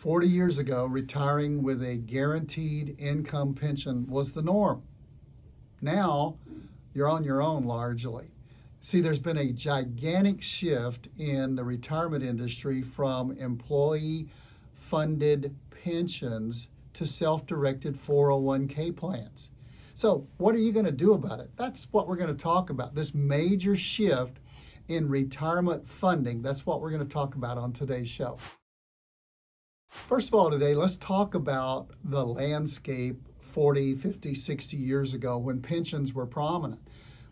40 years ago, retiring with a guaranteed income pension was the norm. Now, you're on your own largely. See, there's been a gigantic shift in the retirement industry from employee-funded pensions to self-directed 401k plans. So what are you going to do about it? That's what we're going to talk about, this major shift in retirement funding. That's what we're going to talk about on today's show. First of all, today, let's talk about the landscape 40, 50, 60 years ago when pensions were prominent.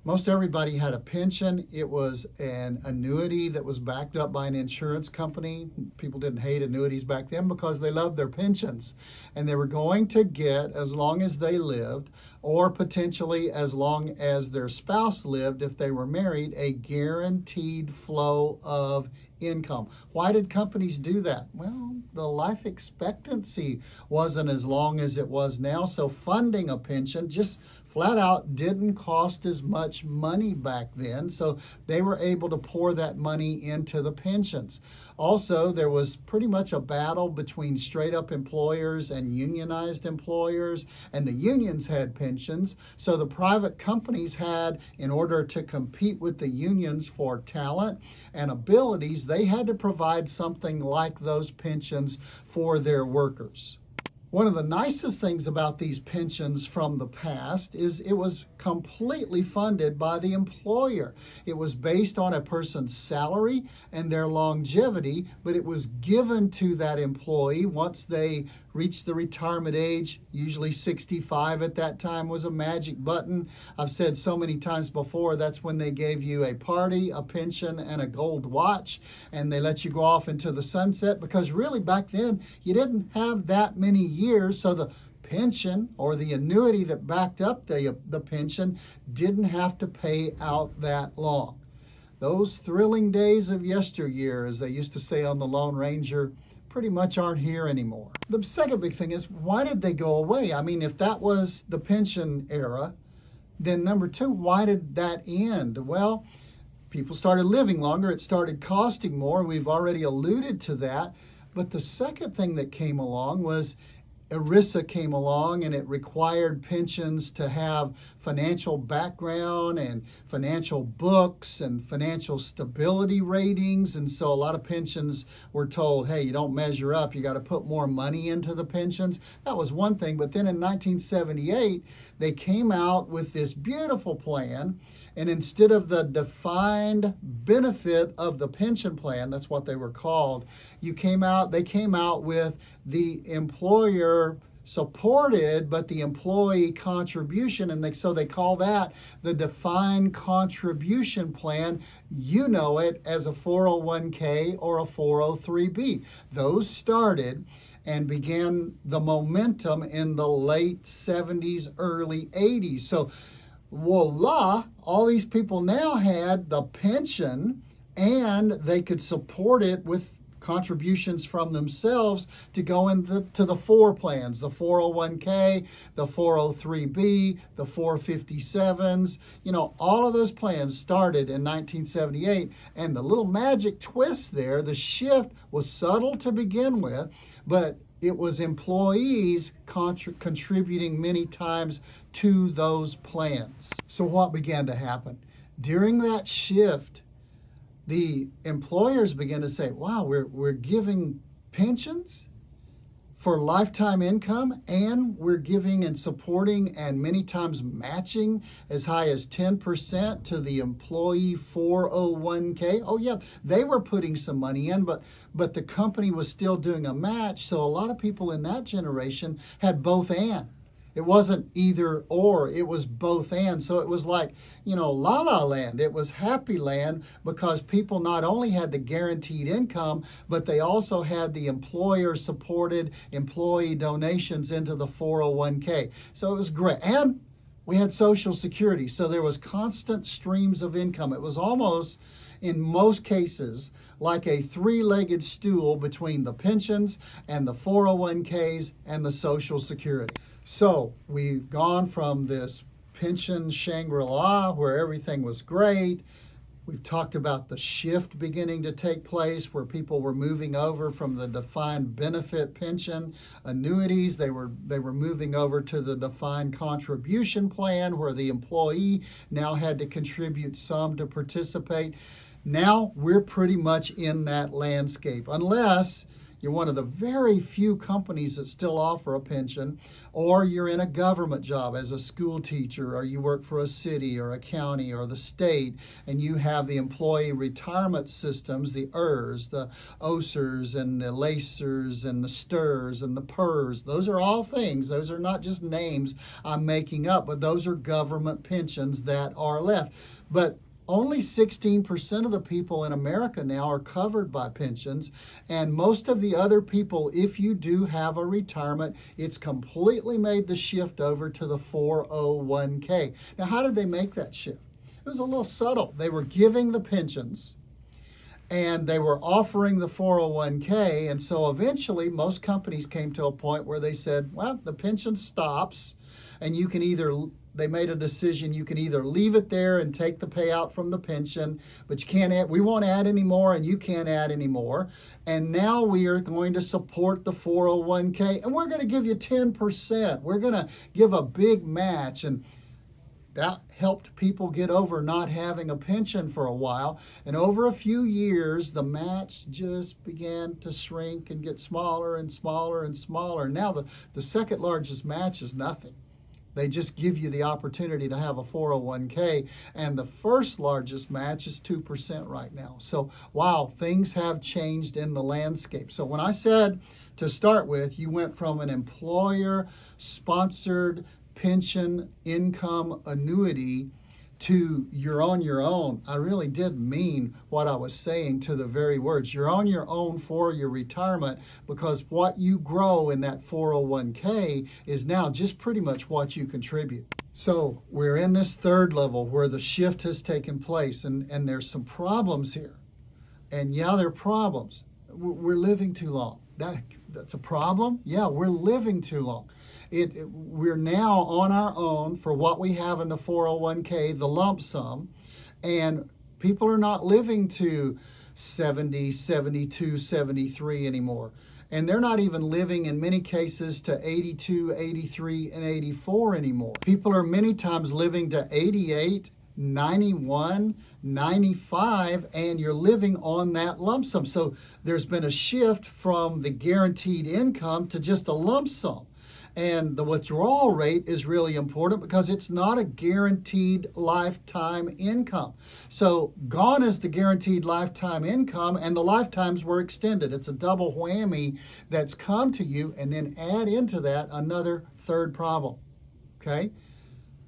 Most everybody had a pension. It was an annuity that was backed up by an insurance company. People didn't hate annuities back then because they loved their pensions. And they were going to get, as long as they lived, or potentially as long as their spouse lived if they were married, a guaranteed flow of income. Why did companies do that? Well, the life expectancy wasn't as long as it was now, so funding a pension just flat out didn't cost as much money back then, so they were able to pour that money into the pensions. Also, there was pretty much a battle between straight up employers and unionized employers, and the unions had pensions, so the private companies had, in order to compete with the unions for talent and abilities, they had to provide something like those pensions for their workers. One of the nicest things about these pensions from the past is it was completely funded by the employer. It was based on a person's salary and their longevity, but it was given to that employee once they reached the retirement age. Usually 65 at that time was a magic button. I've said so many times before, that's when they gave you a party, a pension, and a gold watch, and they let you go off into the sunset, because really back then you didn't have that many years, so the pension or the annuity that backed up the pension didn't have to pay out that long. Those thrilling days of yesteryear, as they used to say on the Lone Ranger, pretty much aren't here anymore. The second big thing is, why did they go away? I mean, if that was the pension era, then number two, why did that end? Well, people started living longer. It started costing more. We've already alluded to that. But the second thing that came along was ERISA came along, and it required pensions to have financial background and financial books and financial stability ratings. And so a lot of pensions were told, hey, you don't measure up, you got to put more money into the pensions. That was one thing. But then in 1978, they came out with this beautiful plan. And instead of the defined benefit of the pension plan, that's what they were called, they came out with the employer supported, but the employee contribution, and so they call that the defined contribution plan. You know it as a 401k or a 403b. Those started and began the momentum in the late 70s, early 80s. So voila, all these people now had the pension, and they could support it with contributions from themselves to go into the four plans, the 401k, the 403b, the 457s. You know, all of those plans started in 1978, and the little magic twist there, the shift was subtle to begin with, but it was employees contributing many times to those plans. So what began to happen? During that shift, the employers began to say, wow, we're giving pensions for lifetime income, and we're giving and supporting and many times matching as high as 10% to the employee 401k. Oh yeah, they were putting some money in, but the company was still doing a match. So a lot of people in that generation had both and. It wasn't either or, it was both and. So it was like, you know, la la land. It was happy land, because people not only had the guaranteed income, but they also had the employer supported employee donations into the 401k. So it was great. And we had Social Security. So there was constant streams of income. It was almost, in most cases, like a three-legged stool between the pensions and the 401ks and the Social Security. So we've gone from this pension Shangri-La where everything was great. We've talked about the shift beginning to take place where people were moving over from the defined benefit pension annuities. They were moving over to the defined contribution plan where the employee now had to contribute some to participate. Now we're pretty much in that landscape, unless you're one of the very few companies that still offer a pension, or you're in a government job as a school teacher, or you work for a city or a county or the state, and you have the employee retirement systems, the IRAs, the OSERs, and the LACERs, and the STRs, and the PERS. Those are all things. Those are not just names I'm making up, but those are government pensions that are left. But only 16% of the people in America now are covered by pensions, and most of the other people, if you do have a retirement, it's completely made the shift over to the 401k. Now, how did they make that shift? It was a little subtle. They were giving the pensions, and they were offering the 401k, and so eventually most companies came to a point where they said, well, the pension stops, and you can they made a decision, you can either leave it there and take the payout from the pension, but you can't add, we won't add any more, and you can't add any more. And now we are going to support the 401k, and we're going to give you 10%. We're going to give a big match, and that helped people get over not having a pension for a while. And over a few years, the match just began to shrink and get smaller and smaller and smaller. Now the second largest match is nothing. They just give you the opportunity to have a 401k, and the first largest match is 2% right now. So, wow, things have changed in the landscape. So when I said to start with, you went from an employer-sponsored pension income annuity to you're on your own, I really did mean what I was saying to the very words. You're on your own for your retirement, because what you grow in that 401k is now just pretty much what you contribute. So we're in this third level where the shift has taken place, and there's some problems here. And yeah, there are problems. We're living too long. That's a problem? Yeah, we're living too long. We're now on our own for what we have in the 401k, the lump sum, and people are not living to 70, 72, 73 anymore. And they're not even living in many cases to 82, 83, and 84 anymore. People are many times living to 88, 91, 95, and you're living on that lump sum. So there's been a shift from the guaranteed income to just a lump sum. And the withdrawal rate is really important because it's not a guaranteed lifetime income. So gone is the guaranteed lifetime income, and the lifetimes were extended. It's a double whammy that's come to you, and then add into that another third problem, okay?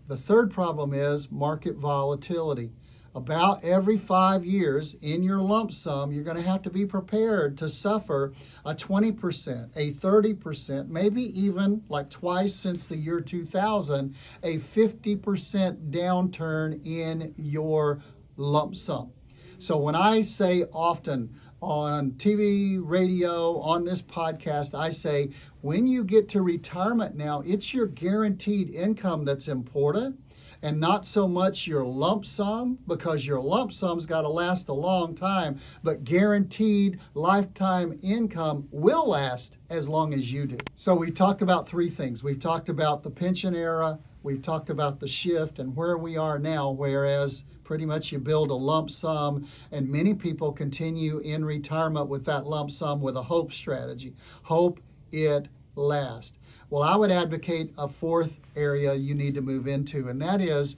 The third problem is market volatility. About every 5 years in your lump sum, you're going to have to be prepared to suffer a 20%, a 30%, maybe even like twice since the year 2000, a 50% downturn in your lump sum. So when I say often on TV, radio, on this podcast, I say when you get to retirement now, it's your guaranteed income that's important, and not so much your lump sum, because your lump sum's got to last a long time, but guaranteed lifetime income will last as long as you do. So we talked about three things. We've talked about the pension era, we've talked about the shift and where we are now, whereas pretty much you build a lump sum, and many people continue in retirement with that lump sum with a hope strategy. Hope it lasts. Well, I would advocate a fourth area you need to move into, and that is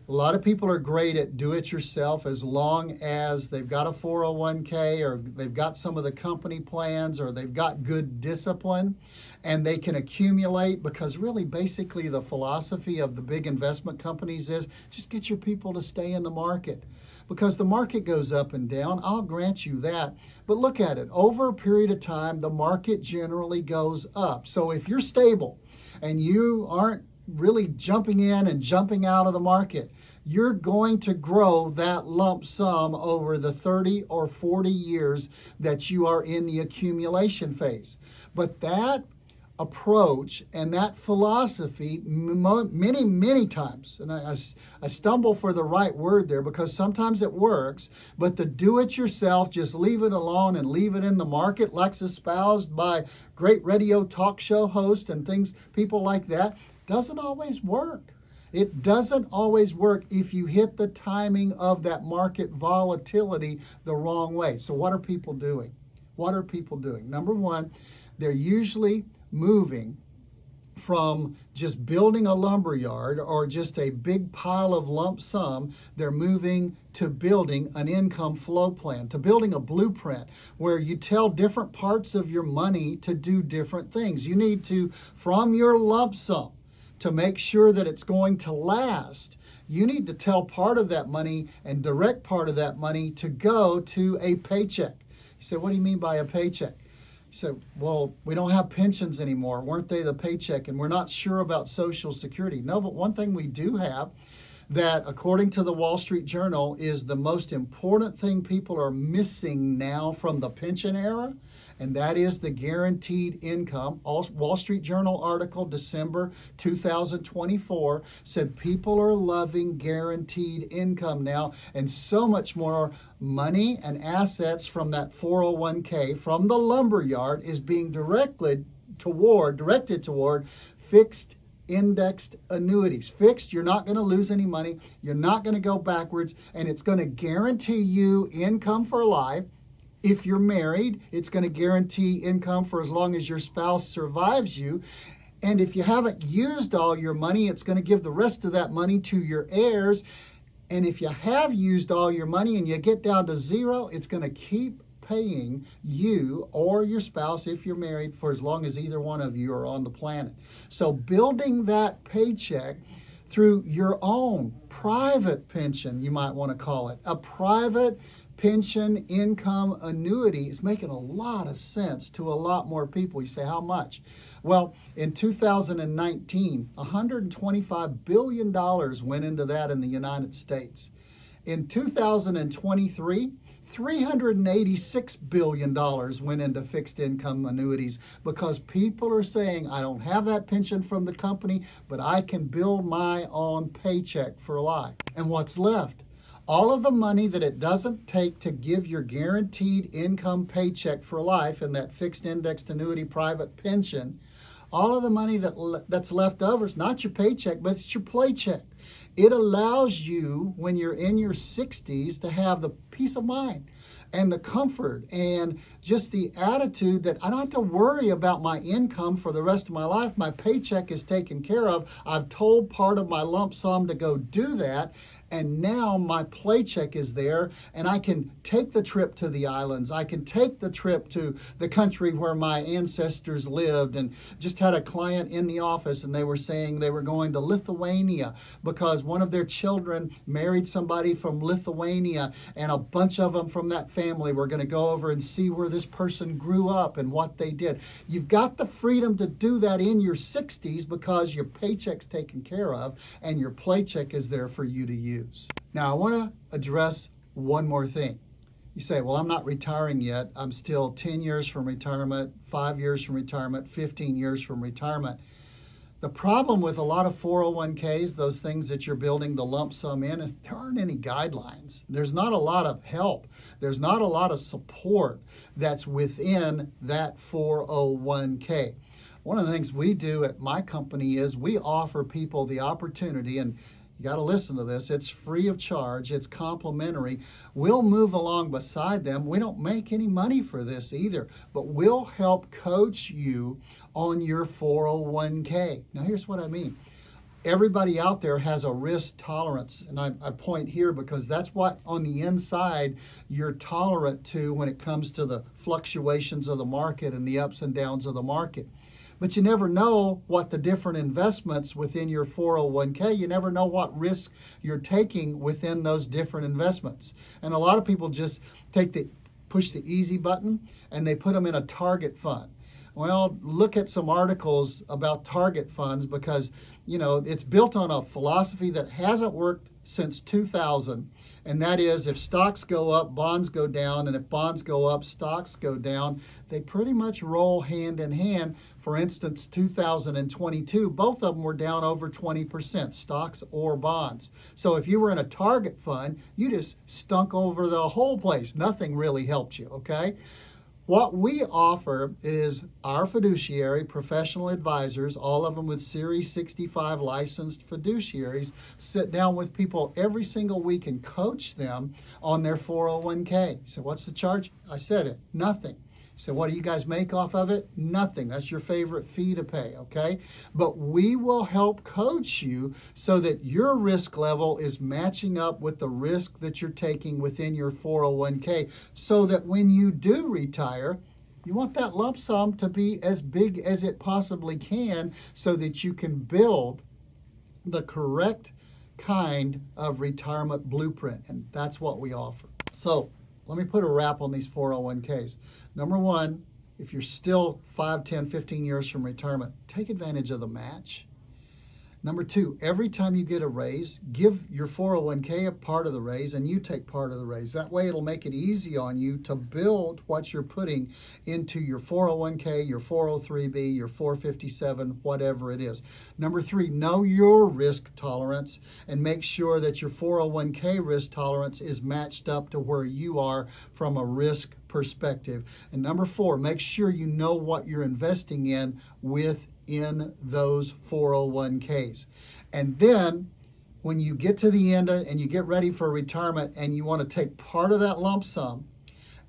a lot of people are great at do-it-yourself as long as they've got a 401k, or they've got some of the company plans, or they've got good discipline, and they can accumulate, because really basically the philosophy of the big investment companies is just get your people to stay in the market. Because the market goes up and down, I'll grant you that. But look at it, over a period of time, the market generally goes up. So if you're stable and you aren't really jumping in and jumping out of the market, you're going to grow that lump sum over the 30 or 40 years that you are in the accumulation phase. But that approach and that philosophy many times, and I stumble for the right word there because sometimes it works, but the do-it-yourself, just leave it alone and leave it in the market like espoused by great radio talk show hosts and things, people like that, doesn't always work. It doesn't always work if you hit the timing of that market volatility the wrong way. So what are people doing? What are people doing? Number one, they're usually moving from just building a lumber yard or just a big pile of lump sum. They're moving to building an income flow plan, to building a blueprint where you tell different parts of your money to do different things. You need to, from your lump sum, to make sure that it's going to last, you need to tell part of that money and direct part of that money to go to a paycheck. You say, what do you mean by a paycheck? You say, well, we don't have pensions anymore. Weren't they the paycheck? And we're not sure about Social Security. No, but one thing we do have that, according to the Wall Street Journal, is the most important thing people are missing now from the pension era, and that is the guaranteed income. Wall Street Journal article, December 2024, said people are loving guaranteed income now, and so much more money and assets from that 401k from the lumber yard is being directed toward fixed indexed annuities. Fixed, you're not going to lose any money, you're not going to go backwards, and it's going to guarantee you income for life. If you're married, it's going to guarantee income for as long as your spouse survives you. And if you haven't used all your money, it's going to give the rest of that money to your heirs. And if you have used all your money and you get down to zero, it's going to keep paying you or your spouse, if you're married, for as long as either one of you are on the planet. So building that paycheck through your own private pension, you might want to call it, a private pension income annuity, is making a lot of sense to a lot more people. You say, how much? Well, in 2019, $125 billion went into that in the United States. In 2023, $386 billion went into fixed income annuities because people are saying, I don't have that pension from the company, but I can build my own paycheck for life. And what's left? All of the money that it doesn't take to give your guaranteed income paycheck for life in that fixed indexed annuity private pension, all of the money that's left over is not your paycheck, but it's your playcheck. It allows you, when you're in your 60s, to have the peace of mind and the comfort and just the attitude that I don't have to worry about my income for the rest of my life. My paycheck is taken care of. I've told part of my lump sum to go do that. And now my paycheck is there, and I can take the trip to the islands. I can take the trip to the country where my ancestors lived. And just had a client in the office, and they were saying they were going to Lithuania because one of their children married somebody from Lithuania, and a bunch of them from that family were going to go over and see where this person grew up and what they did. You've got the freedom to do that in your 60s because your paycheck's taken care of and your paycheck is there for you to use. Now, I want to address one more thing. You say, well, I'm not retiring yet. I'm still 10 years from retirement, 5 years from retirement, 15 years from retirement. The problem with a lot of 401ks, those things that you're building the lump sum in, is there aren't any guidelines. There's not a lot of help. There's not a lot of support that's within that 401k. One of the things we do at my company is we offer people the opportunity, and you got to listen to this. It's free of charge. It's complimentary. We'll move along beside them. We don't make any money for this either, but we'll help coach you on your 401k. Now, here's what I mean. Everybody out there has a risk tolerance, and I point here because that's what on the inside you're tolerant to when it comes to the fluctuations of the market and the ups and downs of the market. But you never know what the different investments within your 401k, you never know what risk you're taking within those different investments. And a lot of people just push the easy button and they put them in a target fund. Well, look at some articles about target funds because, you know, it's built on a philosophy that hasn't worked since 2000. And that is, if stocks go up, bonds go down, and if bonds go up, stocks go down. They pretty much roll hand in hand. For instance, 2022, both of them were down over 20%, stocks or bonds. So if you were in a target fund, you just stunk over the whole place. Nothing really helped you, okay? What we offer is our fiduciary professional advisors, all of them with Series 65 licensed fiduciaries, sit down with people every single week and coach them on their 401k. So what's the charge? I said it, nothing. So what do you guys make off of it? Nothing. That's your favorite fee to pay, okay? But we will help coach you so that your risk level is matching up with the risk that you're taking within your 401k so that when you do retire, you want that lump sum to be as big as it possibly can so that you can build the correct kind of retirement blueprint. And that's what we offer. So let me put a wrap on these 401ks. Number one, if you're still 5, 10, 15 years from retirement, take advantage of the match. Number two, every time you get a raise, give your 401k a part of the raise and you take part of the raise. That way it'll make it easy on you to build what you're putting into your 401k, your 403b, your 457, whatever it is. Number three, know your risk tolerance and make sure that your 401k risk tolerance is matched up to where you are from a risk perspective. And number four, make sure you know what you're investing in within those 401ks. And then when you get to the end and you get ready for retirement and you want to take part of that lump sum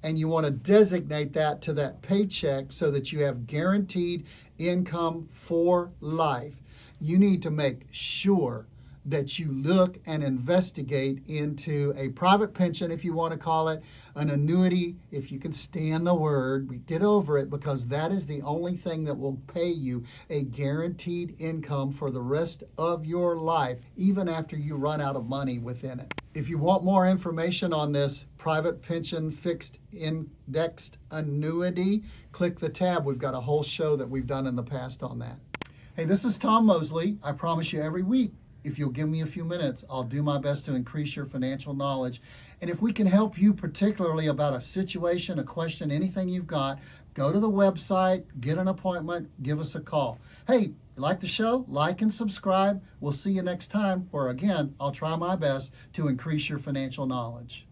and you want to designate that to that paycheck so that you have guaranteed income for life, you need to make sure that you look and investigate into a private pension, if you want to call it, an annuity, if you can stand the word, get over it, because that is the only thing that will pay you a guaranteed income for the rest of your life, even after you run out of money within it. If you want more information on this private pension fixed indexed annuity, click the tab. We've got a whole show that we've done in the past on that. Hey, this is Tom Mosley. I promise you every week, if you'll give me a few minutes, I'll do my best to increase your financial knowledge. And if we can help you particularly about a situation, a question, anything you've got, go to the website, get an appointment, give us a call. Hey, you like the show? Like and subscribe. We'll see you next time where, again, I'll try my best to increase your financial knowledge.